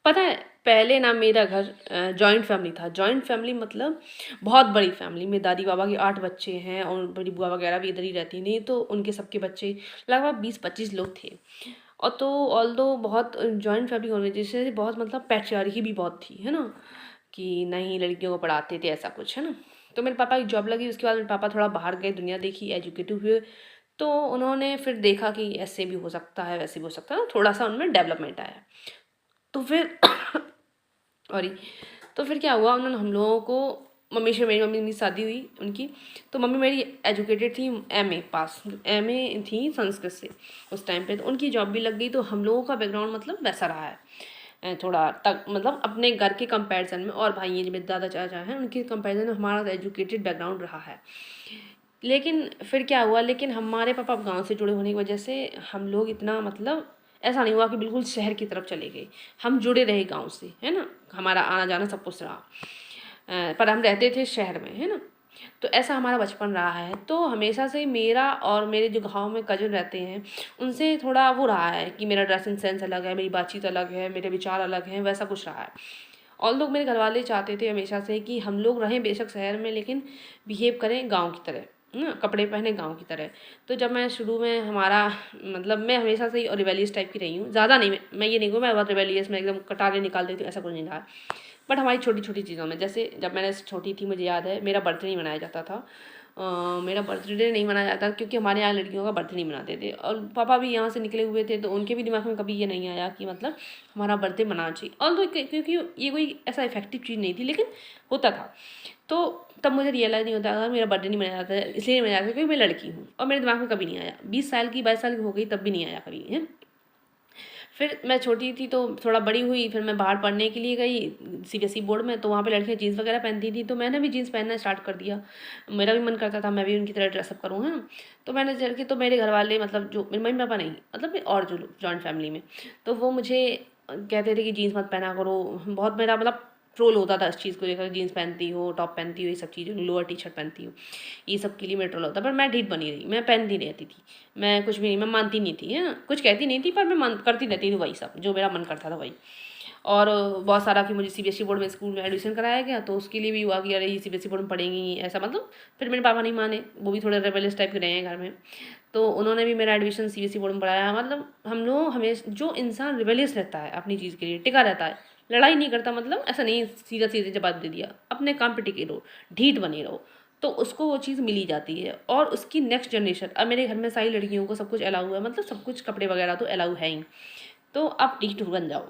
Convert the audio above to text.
पता है, पहले ना मेरा घर जॉइंट फैमिली था। जॉइंट फैमिली मतलब बहुत बड़ी फैमिली। मेरे दादी बाबा के 8 बच्चे हैं और बड़ी बुआ वगैरह भी इधर ही रहती थीं, तो उनके सबके बच्चे लगभग 20-25 लोग थे। और तो ऑल्दो बहुत जॉइंट फैमिली होने की वजह से बहुत मतलब पैट्रियार्की भी बहुत थी, है ना? कि नहीं लड़कियों को पढ़ाते थे ऐसा कुछ, है ना? तो मेरे पापा की जॉब लगी, उसके बाद मेरे पापा थोड़ा बाहर गए, दुनिया देखी, एजुकेटिव हुए, तो उन्होंने फिर देखा कि ऐसे भी हो सकता है, वैसे भी हो सकता है, थोड़ा-सा उनमें डेवलपमेंट आया। तो फिर सॉरी, तो फिर क्या हुआ, उन्होंने हम लोगों को, मम्मी से, मेरी मम्मी की शादी हुई उनकी, तो मम्मी मेरी एजुकेटेड थी, एमए पास, एमए थी संस्कृत से उस टाइम पे, तो उनकी जॉब भी लग गई। तो हम लोगों का बैकग्राउंड मतलब वैसा रहा है, थोड़ा तक मतलब अपने घर के कंपैरिजन में, और भाई ये जो मेरे दादा चाचा हैं उनके कंपैरिजन में हमारा एजुकेटेड बैकग्राउंड रहा है। लेकिन फिर क्या हुआ, लेकिन हमारे पापा गांव से जुड़े होने की वजह से हम लोग इतना मतलब ऐसा नहीं हुआ कि बिल्कुल शहर की तरफ चले गए। हम जुड़े रहे गांव से, है ना? हमारा आना जाना सब कुछ रहा, पर हम रहते थे शहर में, है ना? तो ऐसा हमारा बचपन रहा है। तो हमेशा से मेरा और मेरे जो गाँव में कज़न रहते हैं, उनसे थोड़ा वो रहा है कि मेरा ड्रेसिंग सेंस अलग है, मेरी बातचीत अलग है, मेरे विचार अलग हैं, वैसा कुछ रहा है। और लोग, मेरे घरवाले चाहते थे हमेशा से कि हम लोग रहें बेशक शहर में, लेकिन बिहेव करें गाँव की तरह, है ना? कपड़े पहने गाँव की तरह। तो जब मैं शुरू में हमारा मतलब मैं हमेशा से ही रिबेलियस टाइप की रही हूँ, ज़्यादा नहीं, मैं ये नहीं कहूँ मैं बहुत रिबेलियस, मैं एकदम कटारे निकाल देती हूँ, ऐसा कुछ नहीं रहा। बट हमारी छोटी-छोटी चीज़ों में, जैसे जब मैंने छोटी थी मुझे याद है मेरा बर्थडे नहीं मनाया जाता था। मेरा बर्थडे नहीं मनाया जाता क्योंकि हमारे यहाँ लड़कियों का बर्थडे नहीं मनाते थे, और पापा भी यहाँ से निकले हुए थे, तो उनके भी दिमाग में कभी ये नहीं आया कि मतलब हमारा बर्थडे मनाना चाहिए। ऑल्दो क्योंकि ये कोई ऐसा इफेक्टिव चीज़ नहीं थी, लेकिन होता था। तो तब मुझे रियलाइज़ नहीं होता था मेरा बर्थडे नहीं मनाया जाता है, इसलिए नहीं मनाया जाता क्योंकि मैं लड़की हूँ, और मेरे दिमाग में कभी नहीं आया। 20 साल की, 22 साल की हो गई तब भी नहीं आया कभी, है। फिर मैं छोटी थी तो थोड़ा बड़ी हुई, फिर मैं बाहर पढ़ने के लिए गई सीबीएसई बोर्ड में, तो वहाँ पे लड़कियाँ जीन्स वगैरह पहनती थी, तो मैंने भी जीन्स पहनना स्टार्ट कर दिया। मेरा भी मन करता था मैं भी उनकी तरह ड्रेसअप करूँ, है ना? तो मैंने चल के, तो मेरे घर वाले मतलब जो मेरे मम्मी पापा नहीं, मतलब और जो लोग जॉइंट फैमिली में, तो वो मुझे कहते थे कि जीन्स मत पहना करो। बहुत मेरा मतलब ट्रोल होता था इस चीज़ को लेकर, जीन्स पहनती हो, टॉप पहनती हो, ये सब चीज़ें, लोअर टी शर्ट पहनती हो, ये सब के लिए मेरा ट्रोल होता। पर मैं ढीठ बनी रही, मैं पहनती रहती थी, मैं कुछ भी नहीं, मैं मानती नहीं थी, है ना? कुछ कहती नहीं थी, पर मैं मान करती रहती थी वही सब, जो मेरा मन करता था वही। और बहुत सारा कि मुझे सीबीएसई बोर्ड में स्कूल में एडमिशन कराया गया, तो उसके लिए भी हुआ कि अरे ये सीबीएसई बोर्ड में पढ़ेंगी ऐसा, मतलब फिर मेरे पापा नहीं माने, वो भी थोड़े रेबेलियस टाइप के रहे हैं घर में, तो उन्होंने भी मेरा एडमिशन सीबीएसई बोर्ड में पढ़ाया। मतलब हम लोग हमेशा, जो इंसान रिबेलियस रहता है अपनी चीज़ के लिए, टिका रहता है, लड़ाई नहीं करता, मतलब ऐसा नहीं सीधा सीधे जवाब दे दिया, अपने काम पे टिके रहो, ढीठ बने रहो, तो उसको वो चीज़ मिली जाती है। और उसकी नेक्स्ट जनरेशन, अब मेरे घर में सारी लड़कियों को सब कुछ अलाउ है, मतलब सब कुछ कपड़े वगैरह तो अलाउ है ही, तो आप ढीठ बन जाओ।